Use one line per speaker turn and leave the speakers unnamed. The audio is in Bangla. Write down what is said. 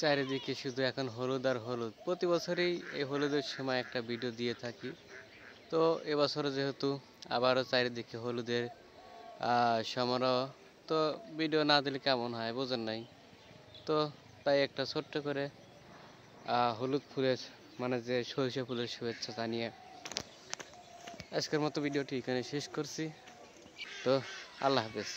চারিদিকে শুধু এখন হলুদ আর হলুদ। প্রতি বছরই এই হলুদের সময় একটা ভিডিও দিয়ে থাকি। তো এবছরও যেহেতু আবারও চারিদিকে হলুদের সমারোহ, তো ভিডিও না দিলে কেমন হয় বোঝেন নাই। তো তাই একটা ছোট্ট করে হলুদ ফুলের মানে যে সরিষা ফুলের শুভেচ্ছা জানিয়ে আজকের মতো ভিডিওটি এখানে শেষ করছি। তো আল্লাহ হাফেজ।